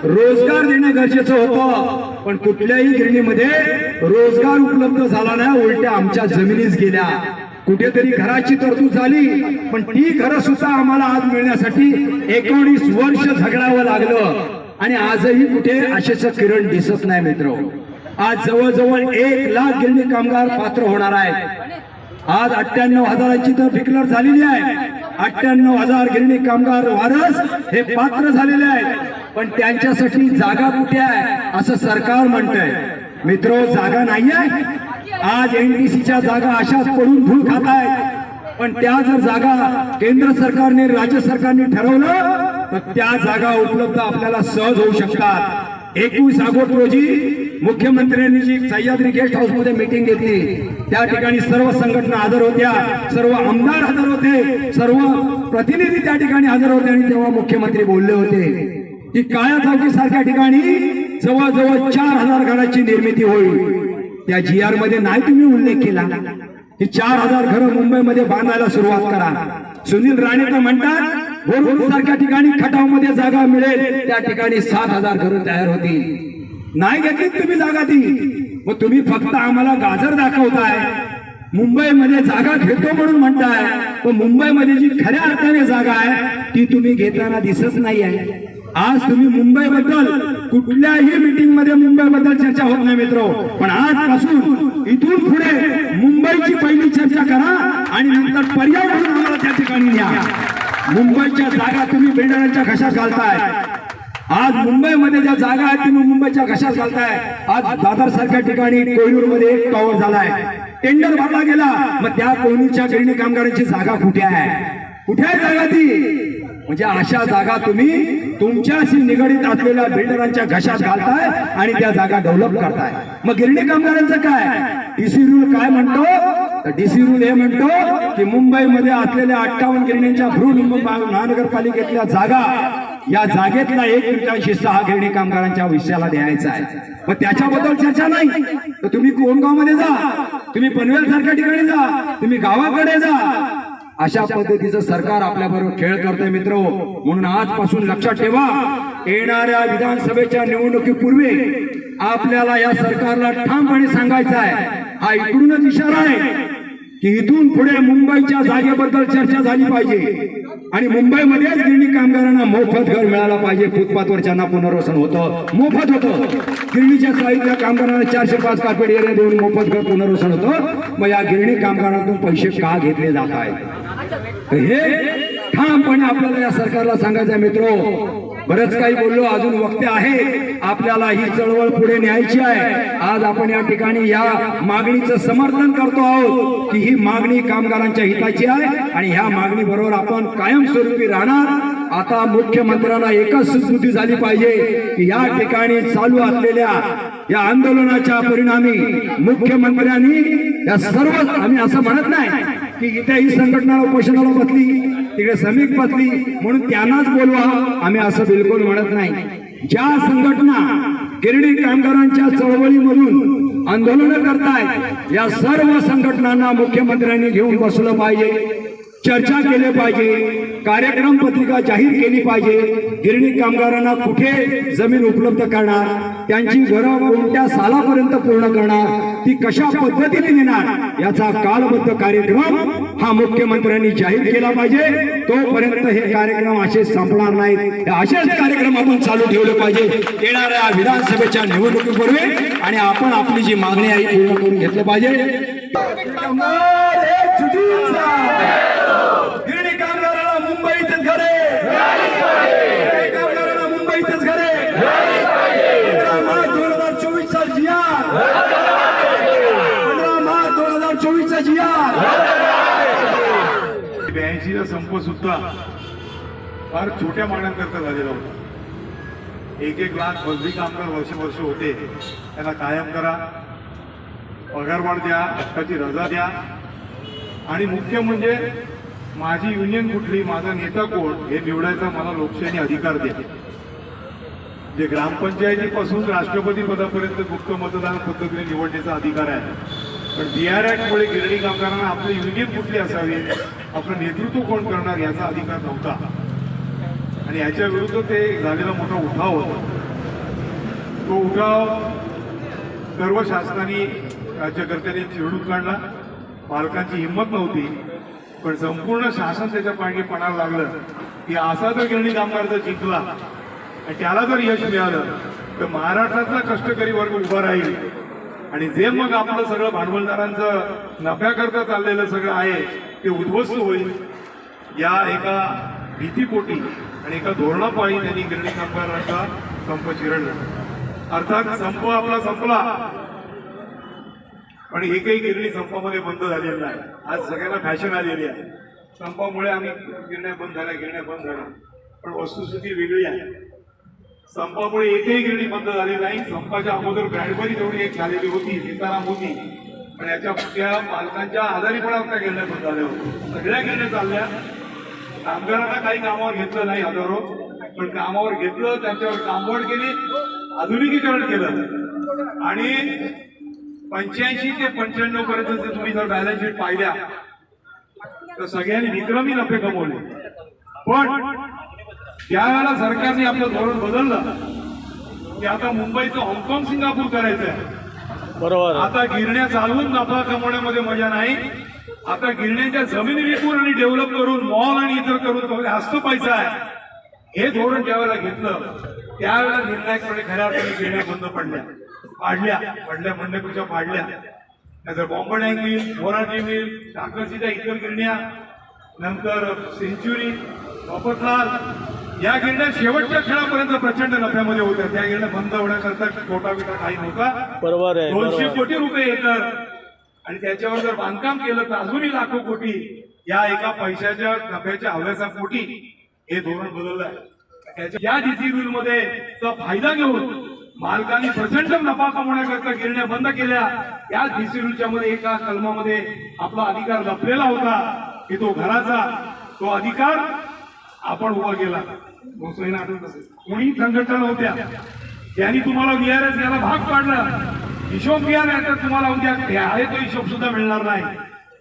रोजगार देणं गरजेचं होतं, पण कुठल्याही गिरणीमध्ये रोजगार उपलब्ध झाला नाही, उलट्या आमच्या जमिनीच गेल्या। कुठेतरी घराची तरतूद झाली, पण ती घरं सुद्धा आम्हाला आज मिळण्यासाठी 19 वर्ष झगडावं लागलं, आणि आजही कुठे आशेचं किरण दिसत नाही। मित्र, आज जवळजवळ 1 लाख गिरणी कामगार पात्र होणार आहेत। आज 98,000ची तर डिक्लेअर झालेली आहे। 98,000 गिरणी कामगार वारस हे पात्र झालेले आहेत, पण त्यांच्यासाठी जागा कुठे आहे असं सरकार म्हणतंय। मित्र, जागा नाही आहे। आज एनटीसीच्या जागा अशाच पडून धूळ खात आहेत, पण त्या जर जागा केंद्र सरकारने राज्य सरकारने ठरवलं तर त्या जागा उपलब्ध आपल्याला सहज होऊ शकतात। 21 ऑगस्ट रोजी मुख्यमंत्र्यांनी जी सह्याद्री गेस्ट हाऊस मध्ये मीटिंग घेतली, त्या ठिकाणी सर्व संघटना हजर होत्या, सर्व आमदार हजर होते, सर्व प्रतिनिधी त्या ठिकाणी हजर होते, आणि तेव्हा मुख्यमंत्री बोलले होते की काळ्या चौकी सारख्या ठिकाणी जवळजवळ 4,000 घराची निर्मिती होईल। त्या GR मध्ये नाही तुम्ही उल्लेख केला की 4,000 घरं मुंबईमध्ये बांधायला सुरुवात करा। सुनील राणे तर म्हणतात बोरुड सारख्या ठिकाणी खटाव मध्ये जागा मिळेल, त्या ठिकाणी 7,000 घरं तयार होतील। नाही घेतली तुम्ही जागा ती, मग तुम्ही फक्त आम्हाला गाजर दाखवताय, मुंबईमध्ये जागा घेतो म्हणून म्हणताय, पण मुंबईमध्ये जी खऱ्या अर्थाने जागा आहे ती तुम्ही घेताना दिसत नाही आहे। आज तुम्ही मुंबईबद्दल कुठल्याही मीटिंग मध्ये मुंबईबद्दल चर्चा होत नाही मित्र, पण आजपासून इथून पुढे मुंबईची पहिली चर्चा करा आणि नंतर पर्याय म्हणून आम्हाला त्या ठिकाणी न्या। मुंबईच्या जागा तुम्ही बिल्डरांच्या घशात घालताय। आज मुंबईमध्ये ज्या जागा आहेत तुम्ही मुंबईच्या घशात घालताय। आज दादर सारख्या ठिकाणी कोहिनूर मध्ये एक टॉवर झालाय, टेंडर भरला गेला, मग त्या कोहिनूरच्या गिरणी कामगारांची जागा कुठे आहे? कुठे आहे जागा ती? म्हणजे अशा जागा तुम्ही तुमच्याशी निगडीत असलेल्या बिल्डरांच्या घशात घालताय आणि त्या जागा डेव्हलप करताय। मग गिरणी कामगारांचं काय? डीसी रूल काय म्हणतो? तर डीसी रूल हे म्हणतो की मुंबईमध्ये असलेल्या 58 गिरणींच्या बृहन्मुंबई महानगरपालिकेतल्या जागा, या जागेतला 1/6 गिरणी कामगारांच्या विषयाला द्यायचा आहे। मग त्याच्याबद्दल चर्चा नाही तर तुम्ही कोणगाव मध्ये जा, तुम्ही पनवेल सारख्या ठिकाणी जा, तुम्ही गावाकडे जा। अशा पद्धतीचं सरकार आपल्या बरोबर खेळ करतोय मित्र। म्हणून आजपासून लक्षात ठेवा, येणाऱ्या विधानसभेच्या निवडणुकीपूर्वी आपल्याला या सरकारला ठामपणे सांगायचं आहे, हा इकडूनच इशारा आहे की इथून पुढे मुंबईच्या जागेबद्दल चर्चा झाली पाहिजे, आणि मुंबईमध्येच गिरणी कामगारांना मोफत घर मिळालं पाहिजे। फुटपाथवर ज्यांना पुनर्वसन होतं मोफत होतं, गिरणीच्या साहित्य कामगारांना 405 कार्पेट एरिया देऊन मोफत घर पुनर्वसन होतं। मग या गिरणी कामगारांतून पैसे का घेतले जात आहेत? हे ठामपणे आपल्याला या सरकारला सांगायचं आहे मित्रो. बरंच काही बोललो, अजून वक्ते आहे, आपल्याला ही चळवळ पुढे न्यायची आहे. आज आपण या ठिकाणी या मागणीचं समर्थन करतो आहोत की ही मागणी कामगारांच्या हिताची आहे आणि ह्या मागणी बरोबर आपण कायमस्वरूपी राहणार. आता मुख्यमंत्र्यांना एकच सुस्मृती झाली पाहिजे की या ठिकाणी चालू असलेल्या या आंदोलनाच्या परिणामी मुख्यमंत्र्यांनी या सर्व, आम्ही असं म्हणत नाही की इथे ही संघटना उपोषणाला बसली, तिकडे श्रमिक बसली म्हणून त्यांनाच बोलवा, आम्ही असं बिलकुल म्हणत नाही. ज्या संघटना गिरणी कामगारांच्या चळवळीमधून आंदोलन करतायत या सर्व संघटनांना मुख्यमंत्र्यांनी घेऊन बसलं पाहिजे, चर्चा केली पाहिजे, कार्यक्रम पत्रिका जाहीर केली पाहिजे. गिरणी कामगारांना कुठे जमीन उपलब्ध करणार, त्यांची घरं कोणत्या सालापर्यंत पूर्ण करणार, ती कशा पद्धतीने देणार याचा कालबद्ध कार्यक्रम हा मुख्यमंत्र्यांनी जाहीर केला पाहिजे. तोपर्यंत हे कार्यक्रम असे संपणार नाहीत, असेच कार्यक्रम आपण चालू ठेवले पाहिजे येणाऱ्या विधानसभेच्या निवडणुकीपूर्वी, आणि आपण आपली जी मागणी आहे पूर्ण करून घेतलं पाहिजे. गिरणी कामगाराला मुंबईतच घरे, गिरणी कामगाराला मुंबईतच घरे. 15 मार्च 2024चा जिया, 15 मार्च 2024चा जिया. 82चा संप सुद्धा फार छोट्या मागण्यांकरता झालेला होता. 1-1 लाख मजदूर कामगार वर्ष होते, त्यांना कायम करा, पगारवाढ द्या, हक्काची रजा द्या, आणि मुख्य म्हणजे माझी युनियन कुठली, माझा नेता कोण हे निवडायचा मला लोकशाही अधिकार द्या. जे ग्रामपंचायतीपासून राष्ट्रपती पदापर्यंत गुप्त मतदान पद्धतीने निवडण्याचा अधिकार आहे. पण BR ऍक्टमुळे गिरणी कामगारांना आपली युनियन कुठली असावी, आपलं नेतृत्व कोण करणार याचा अधिकार नव्हता, आणि याच्या विरुद्ध ते झालेला मोठा उठाव होता. तो उठाव सर्व शासनाने, राज्यकर्त्यांनी चिरडून काढला. पालकांची हिंमत नव्हती, पण संपूर्ण शासन त्याच्या पाठी पणाला लागलं की असा जर गिरणी कामगार जर जिंकला आणि त्याला जर यश मिळालं तर महाराष्ट्रातला कष्टकरी वर्ग उभा राहील, आणि जे मग आपलं सगळं भांडवलदारांचं नफ्याकरता चाललेलं सगळं आहे ते उद्ध्वस्त होईल. या एका भीतीपोटी आणि एका धोरणापायी त्यांनी गिरणी कामगारांचा संप चिरडला. अर्थात संप आपला संपला, पण एकही गिरणी संपामध्ये बंद झालेली नाही. आज सगळ्यांना फॅशन आलेली आहे, संपामुळे आम्ही गिरण्या बंद झाल्या, पण वस्तुस्थिती वेगळी आहे. संपामुळे एकही गिरणी बंद झाली नाही. संपाच्या अगोदर ब्रँडबरी तेवढी एक झालेली होती, सीताराम होती, पण याच्या त्या पालकांच्या आजारीपणात त्या गिरण्या बंद झाल्या होत्या. सगळ्या गिरण्या चालल्या. कामगारांना काही कामावर घेतलं नाही हजारो, पण कामावर घेतलं, त्यांच्यावर कामवाढ केली, आधुनिकीकरण केलं, आणि 85 ते 95 पर्यंत तुम्ही जर बॅलन्स शीट पाहिल्या तर सगळ्यांनी विक्रमी नफे कमवले. पण त्यावेळेला सरकारने आपलं धोरण बदललं की आता मुंबईचं हाँगकाँग सिंगापूर करायचं आहे. बरोबर. आता गिरण्या चालवून नफा कमवण्यामध्ये मजा नाही. आता गिरण्यांच्या जमिनी विकून आणि डेव्हलप करून मॉल आणि इतर करून जास्त पैसा आहे. हे धोरण ज्यावेळेला घेतलं त्यावेळेला निर्णायकपणे खऱ्या अर्थाने गिरण्या बंद पडल्या म्हणण्यापेक्षा पाडल्या. नंतर बॉम्बे मिल, मोराठी मिल, टाकरसीच्या इतर गिरण्या, नंतर सेंच्युरी, मफतलाल, या गिरण्या शेवटच्या खेळापर्यंत प्रचंड नफ्यामध्ये होत्या. त्या गिरण्या बंद होण्याकरता छोटा बिटा काही नव्हता. बरोबर आहे. 200 कोटी रुपये एकर, आणि त्याच्यावर जर बांधकाम केलं तर अजूनही लाखो कोटी. या एका पैशाच्या नफ्याच्या हव्यासा पोटी हे धोरण बदललं आहे. या डीसी बिल मध्ये फायदा घेऊन मालकांनी प्रचंड नफा कमवण्याकरता गिरण्या बंद केल्या. या डीसी बिलच्या मध्ये एका कलमामध्ये आपला अधिकार लपलेला होता की तो घराचा, तो अधिकार आपण उभा केला. कोणी संघटना नव्हत्या त्यांनी तुम्हाला VRS घ्यायला भाग पाडला. हिशोब घ्या, नाही तर तुम्हाला उद्या आहे तो हिशोब सुद्धा मिळणार नाही.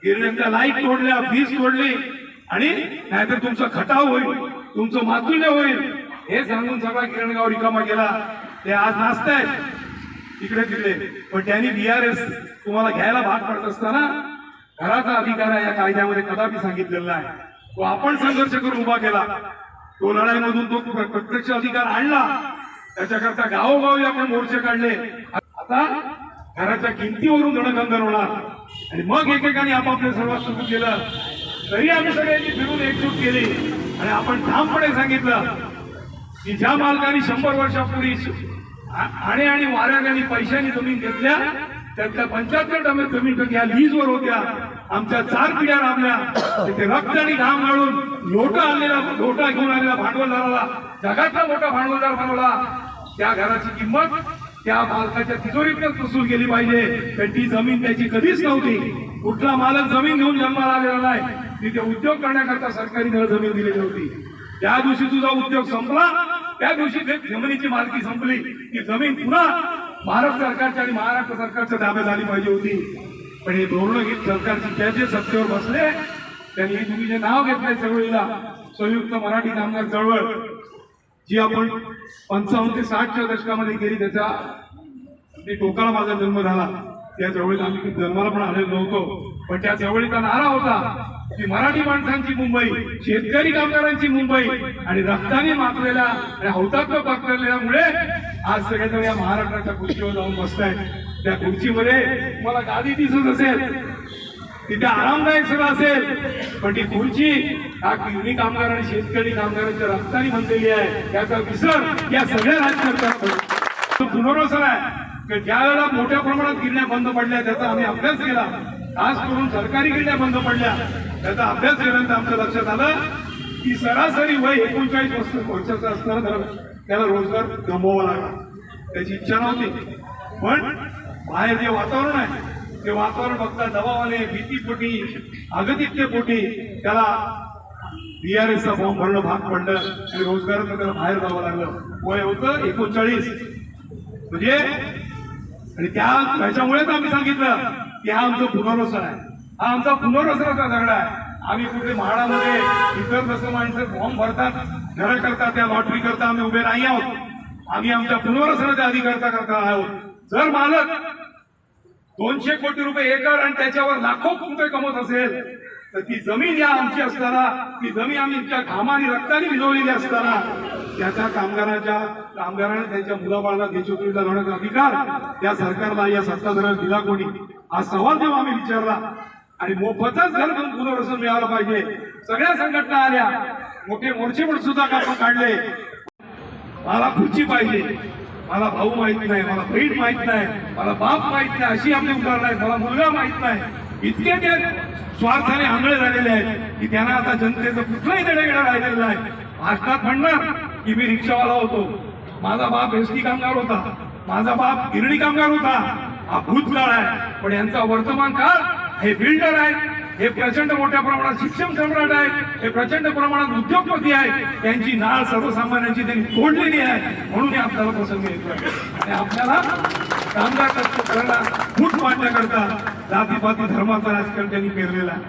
गिरण्यांच्या लाईट तोडल्या, वीज तोडली, आणि नाहीतर तुमचा खटाव होईल, तुमचं मातुल्य होईल, हे सांगून सगळा गिरणगाव रिकामा केला. ते आज नाचतायत इकडे तिकडे, पण त्यांनी VRS तुम्हाला घ्यायला भाग पडत असताना घराचा अधिकार आहे या कायद्यामध्ये कदापि सांगितलेला आहे. तो आपण संघर्ष करून उभा केला. तो लढाईमधून तो प्रत्यक्ष अधिकार आणला. त्याच्याकरता गावोगावी आपण मोर्चे काढले. आता घराच्या किमतीवरून धडकंदन होणार, आणि मग एकेकाने आपापले सर्वात सुरू केलं. तरी आम्ही सगळ्यांनी फिरून एकजूट केली. आणि आपण ठामपणे सांगितलं की ज्या मालकांनी 100 वर्षापूर्वी आणि वाऱ्याने पैशाने जमीन घेतल्या त्यातल्या 75% जमीन या लीजवर होत्या, आमच्या 4 पिढ्या राबल्या, तिथे रक्त आणि घाम गाळून लोटा घेऊन आलेला भांडवलदाराला जगातला मोठा भांडवलदार बनवला. त्या घराची किंमत त्या मालकाच्या तिजोरीतच वसूल केली पाहिजे. तर ती जमीन त्याची कधीच नव्हती. कुठला मालक जमीन घेऊन जन्माला आलेला नाही. तिथे उद्योग करण्याकरता सरकारी जमीन दिलेली होती. त्या दिवशी तुझा उद्योग संपला, त्या दिवशी जमिनीची मालकी संपली. ती जमीन पुन्हा महाराष्ट्र सरकारच्या आणि महाराष्ट्र सरकारच्या ताब्यात आली पाहिजे होती. पण हे धोरण घेत सरकारची त्या जे सत्तेवर बसले त्यांनी तुम्ही जे नाव घेतलंय चळवळीला संयुक्त मराठी कामगार चळवळ, जी आपण 55 ते 60च्या दशकामध्ये केली, त्याचा टोकाला माझा जन्म झाला. त्या चळवळीत आम्ही जन्माला पण आलेलो नव्हतो. पण त्या चळवळीचा नारा होता की मराठी माणसांची मुंबई, शेतकरी कामगारांची मुंबई आणि रक्ताने माखलेल्या आणि हौतात्म्य पत्करल्यामुळे आज सगळेजण या महाराष्ट्राच्या खुर्चीवर जाऊन बसतायत. त्या खुर्चीमध्ये मला गादी दिसत असेल, तिथे आरामदायक सगळं असेल, पण ती खुर्ची हा गिरणी कामगार आणि शेतकरी कामगारांच्या रक्ताने बनलेली आहे. याचा विसर या सगळ्या राजकारणात पुनर्वसन आहे. ज्या वेळेला मोठ्या प्रमाणात गिरण्या बंद पडल्या त्याचा आम्ही अभ्यास केला, खास करून सरकारी गिरण्या बंद पडल्या त्याचा अभ्यास केल्यानंतर आमच्या लक्षात आलं की सरासरी वय 39 वर्षाचं असताना त्याला रोजगार गमवावा लागला. त्याची इच्छा नव्हती, पण बाहेर जे वातावरण आहे ते वातावरण बघता दबावाने, भीतीपोटी, अगतिकतेपोटी त्याला BRSचा फॉर्म भरणं भाग पडलं आणि रोजगारात त्याला बाहेर जावं लागलं. वय होतं 39. म्हणजे आणि त्याच्यामुळेच आम्ही सांगितलं की हा आमचं पुनर्वसन आहे, हा आमचा पुनर्वसनाचा झगडा आहे. आम्ही कुठे म्हाडामध्ये इतर जसं माणसं फॉर्म भरतात, घरं करतात, त्या लॉटरी करता आम्ही उभे नाही आहोत. आम्ही आमच्या पुनर्वसनाच्या अधिकारता करता आहोत. जर मालक 200 कोटी रुपये एकर आणि त्याच्यावर लाखो रुपये कमवत असेल तर ती जमीन या आमची असताना, ती जमीन आम्ही त्या घामाने रक्ताने भिजवलेली असताना त्याच्या कामगाराने त्यांच्या मुलाबाळाला देशोत्तरीला जाण्याचा अधिकार त्या सरकारला, या सत्ताधाऱ्याला दिला कोणी? हा सवाल जेव्हा आम्ही विचारला आणि मोफतच घर घेऊन पुनर्वसन मिळालं पाहिजे, सगळ्या संघटना आल्या, मोठे मोर्चे पण सुद्धा आपण काढले. मला खुर्ची पाहिजे, मला भाऊ माहित नाही, मला बहीण माहित नाही, मला बाप माहित नाही, अशी आपली उदाहरणं आहेत, मला मुलगा माहित नाही. इतके ते स्वार्थाने आंधळे झालेले आहेत की त्यांना आता जनतेचं कुठलंही देणेघेणं राहिलेलं नाही. महाराष्ट्रात म्हणणार की मी रिक्षावाला होतो, माझा बाप एसटी कामगार होता, माझा बाप गिरणी कामगार होता. हा भूतकाळ आहे. पण यांचा वर्तमान काळ हे बिल्डर आहेत, हे प्रचंड मोठ्या प्रमाणात शिक्षण सम्राट आहेत, हे प्रचंड प्रमाणात उद्योगपती आहेत. त्यांची नाळ सर्वसामान्यांची त्यांनी तोडलेली आहे. म्हणून हे आपल्याला प्रसंग येतोय आणि आपल्याला कामगार कष्टकऱ्यांना फूट मांडण्याकरता जातीपाती धर्माचा राजकारण त्यांनी पेरलेला आहे.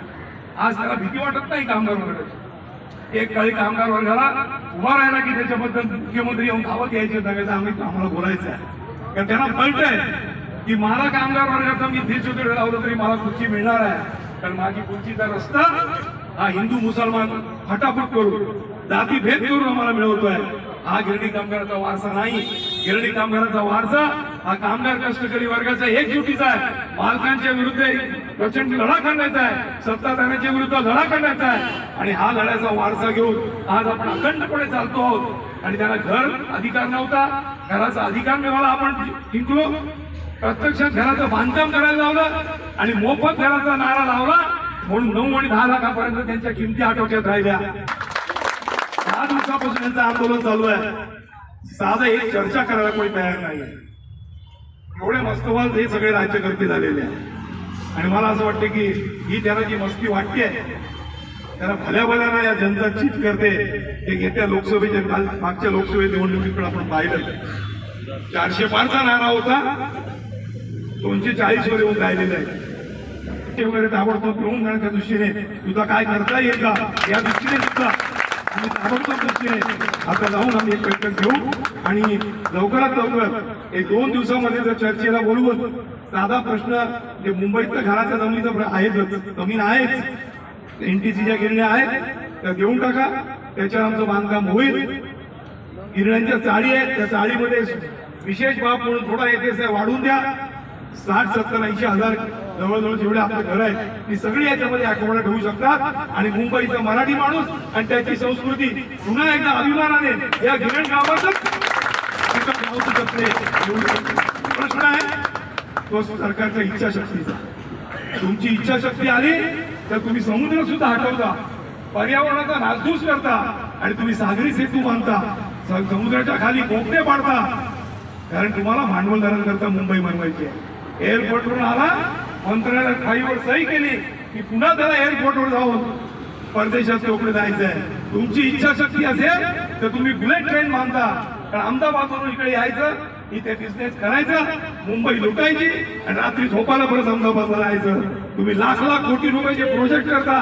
आज त्याला भीती वाटत नाही कामगार वर्गाची. एक काळी कामगार वर्गाला उभा राहिला की त्याच्याबद्दल मुख्यमंत्री येऊन धावत यायचे, आम्हाला बोलायचं आहे. कारण त्यांना कळतंय की मला कामगार वर्गाचा मी देशोत्तरी लावलं तरी मला खुर्ची मिळणार आहे. कारण माझी खुर्चीचा रस्ता हा हिंदू मुसलमान फटाफट करून, जाती भेद करून आम्हाला मिळवतोय. हा गिरणी कामगाराचा वारसा नाही. गिरणी कामगाराचा वारसा हा कामगार कष्टकरी वर्गाचा एकजुटीचा आहे. मालकांच्या विरुद्ध प्रचंड लढा करण्याचा आहे, सत्ताधाऱ्यांच्या विरुद्ध लढा करण्याचा आहे. आणि हा लढ्याचा वारसा घेऊन आज आपण अखंडपणे चालतो आहोत. आणि त्यांना घर अधिकार नव्हता, घराचा अधिकार मिळाला, आपण जिंकलो. प्रत्यक्षात घराचं बांधकाम करायला लावलं आणि मोफत घराचा नारा लावला म्हणून 9 आणि 10 लाखापर्यंत त्यांच्या किमती आटोक्यात राहिल्या. 10 दिवसापासून त्यांचं आंदोलन चालू आहे. साधं एक चर्चा करायला कोणी तयार नाही. एवढे मस्तवाल हे सगळे राज्यकर्ते झालेले आहेत. आणि मला असं वाटतं की ही त्यांना जी मस्ती वाटते त्यांना भल्या भल्याना या जनता चीट करते. हे येत्या लोकसभेच्या मागच्या लोकसभे निवडणुकीकडे आपण पाहिलं, 400 पारचा नारा होता, 240 वर येऊन राहिलेले आहे. वगैरे ताबडतोब घेऊन जाण्याच्या दृष्टीने तुझा काय करता येईल का या दृष्टीने सुद्धा आम्ही ताबडतोब दृष्टीने आता जाऊन आम्ही एक बैठक घेऊ आणि लवकरात लवकर 1-2 दिवसामध्ये जर चर्चेला बोलवून साधा प्रश्न जे मुंबईत घराच्या जमिनीचा आहेच, जमीन आहेच, NTCच्या गिरण्या आहेत त्या देऊन टाका, त्याच्यावर आमचं बांधकाम होईल. गिरण्यांच्या चाळी आहेत, त्या चाळीमध्ये विशेष बाब म्हणून थोडा येतेस वाढून द्या. 60-70-80 हजार जवळजवळ जेवढे आपले घर आहेत ती सगळी याच्यामध्ये अकोमोडेट होऊ शकतात आणि मुंबईचा मराठी माणूस आणि त्याची संस्कृती पुन्हा एकदा अभिमानाने या गिरण गावातच प्रश्न आहे तो सरकारच्या इच्छाशक्तीचा. तुमची इच्छाशक्ती आली तर तुम्ही समुद्र सुद्धा हटवता, पर्यावरणाचा नासधूस करता आणि तुम्ही सागरी सेतू बांधता, समुद्राच्या खाली कोकणे पाडता, कारण तुम्हाला भांडवल धारण करता मुंबई बनवायची आहे. एअरपोर्टवरून आला, मंत्रालयात फाईलवर सही केली की पुन्हा त्याला एअरपोर्टवर जाऊन परदेशात चौकडे जायचं आहे. तुमची इच्छाशक्ती असेल तर तुम्ही बुलेट ट्रेन बांधता, कारण अहमदाबादवरून इकडे यायचं, इथे बिझनेस करायचा, मुंबई लुटायची आणि रात्री झोपायला परत अहमदाबादला जायचं. तुम्ही लाख लाख कोटी रुपयाचे प्रोजेक्ट करता,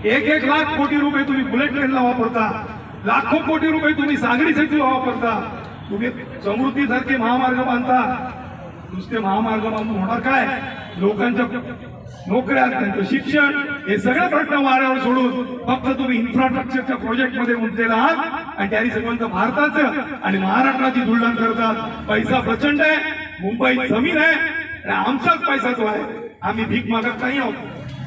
1-1 लाख कोटी रुपये तुम्ही बुलेट ट्रेनला वापरता, लाखो कोटी रुपये तुम्ही सागरी सेतूला वापरता, तुम्ही समृद्धीसारखे महामार्ग बांधता. नुसते महामार्ग बांधून होणार काय? लोकांच्या नोकऱ्या, त्यांचं शिक्षण, हे सगळे प्रश्न वाऱ्यावर सोडून फक्त तुम्ही इन्फ्रास्ट्रक्चरच्या प्रोजेक्टमध्ये गुंतलेला आहात आणि त्यांनी सगळ्यांचं भारताचं आणि महाराष्ट्राची तुलना करतात. पैसा प्रचंड आहे, मुंबईत जमीन आहे आणि आमचाच पैसा तो आहे. आम्ही भीक मागत नाही आहोत,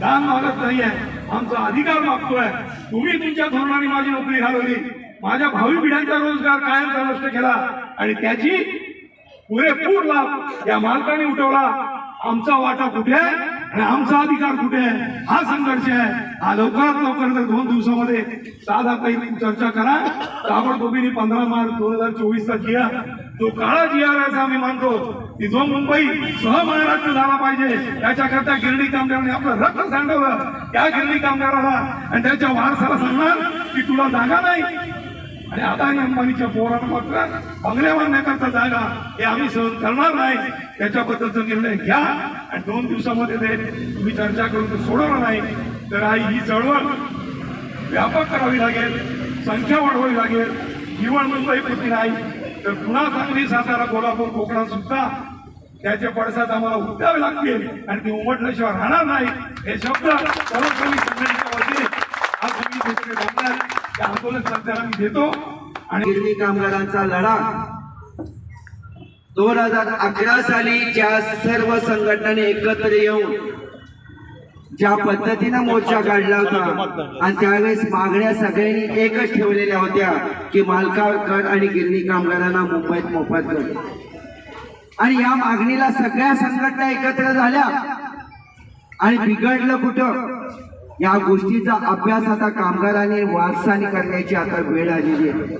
दान मागत नाही आहे, आमचा अधिकार मागतोय. तुम्ही तुमच्या धोरणाने माझी नोकरी घालवली, माझ्या भावी पिढ्यांचा रोजगार कायमचा नष्ट केला आणि त्याची पुरेपूर लाभ या मालकाने उठवला. आमचा वाटा कुठे आहे आणि आमचा अधिकार कुठे आहे? हा संघर्ष आहे. हा लवकरात लवकर जर 2 दिवसामध्ये साधा काही चर्चा करा. ताबडतोबीने 15 मार्च 2024चा जिया, जो काळा जिया आहे असं आम्ही मानतो, की जो मुंबई सह महाराष्ट्र झाला पाहिजे, त्याच्याकरता गिरणी कामगारांनी आपलं रक्त सांडवलं. त्या गिरणी कामगाराला आणि त्याच्या वारसाला सांगणार की तुला जागा नाही आणि अदानी अंबानीच्या पोरांना मात्र बंगल्या बांधण्याकरता जागा, हे आम्ही सहन करणार नाही. त्याच्याबद्दलचा निर्णय घ्या आणि 2 दिवसामध्ये ते तुम्ही चर्चा करून ते सोडवलं नाही तर ही चळवळ व्यापक करावी लागेल, संख्या वाढवावी लागेल. जीवन मुंबईपुरती नाही तर पुन्हा सांगली, सातारा, कोल्हापूर, कोकणात सुद्धा त्याचे पडसाद आम्हाला उद्यावे लागतील आणि ते उमटल्याशिवाय राहणार नाही. हे शब्द सर्वकर्मी संघटनेच्या वतीने आज तुम्ही त्या आंदोलन सध्याला मी देतो. आणि गिरणी कामगारांचा लढा 2011 साली ज्या सर्व संघटनांनी एकत्र येऊन ज्या पद्धतीनं मोर्चा काढला होता आणि त्यावेळेस मागण्या सगळ्यांनी एकच ठेवलेल्या होत्या की मालकाकर आणि गिरणी कामगारांना मुंबईत मोफत कर. आणि या मागणीला सगळ्या संघटना एकत्र झाल्या आणि बिघडलं कुठं? या गोष्टीचा अभ्यास आता कामगारांनी वारसाने करण्याची आता वेळ आलेली आहे.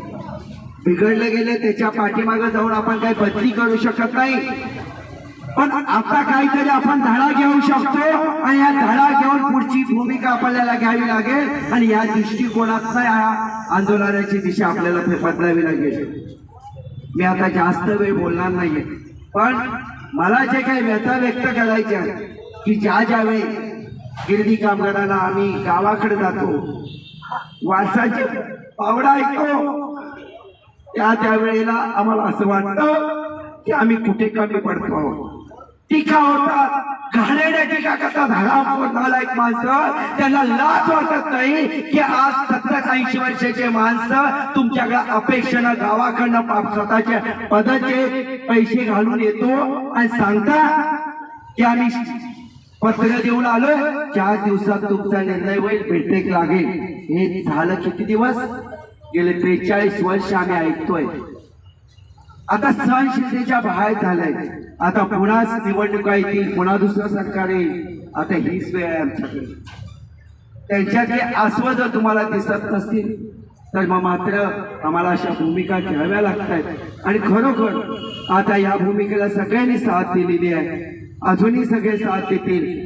बिघडले गेले त्याच्या पाठीमागे जाऊन आपण काही बदली करू शकत नाही, पण आता काहीतरी आपण धडा घेऊ शकतो आणि या धडा घेऊन पुढची भूमिका आपल्याला घ्यावी लागेल आणि या दृष्टिकोनात या आंदोलनाची दिशा आपल्याला बदलावी लागेल. मी आता जास्त वेळ बोलणार नाहीये, पण मला जे काही व्यथा व्यक्त करायचे आहे की ज्या वेळी गिरणी कामगारांना आम्ही गावाकडे जातो, वारसाचे पावडा ऐकतो, त्यावेळेला आम्हाला असं वाटतं की आम्ही कुठे कमी पडतो. टीका होतात, घाणेरड्या टीका करतात, हरामखोर नालायक माणसं. त्यांना लाज वाटत नाही की आज 70-80 वर्षाचे माणसं तुमच्याकडे अपेक्षेनं गावाकडनं स्वतःच्या पदाचे पैसे घालून येतो आणि सांगता की आम्ही पत्र देऊन आलोय, 4 दिवसात तुमचा निर्णय होईल, बेठेक लागेल. हे झालं किती दिवस? गेले 43 वर्ष आम्ही ऐकतोय. आता सहनशीलतेच्या बाहेर झालंय. आता पुन्हा निवडणुका येतील, पुन्हा दुसरं सरकार येईल. आता हीच वेळ आहे आमच्याकडे. त्यांच्यातले आस्व जर तुम्हाला दिसत नसतील तर मग मात्र आम्हाला अशा भूमिका घ्याव्या लागतात. आणि खरोखर आता या भूमिकेला सगळ्यांनी साथ दिलेली आहे, अजूनही सगळे साथ देतील.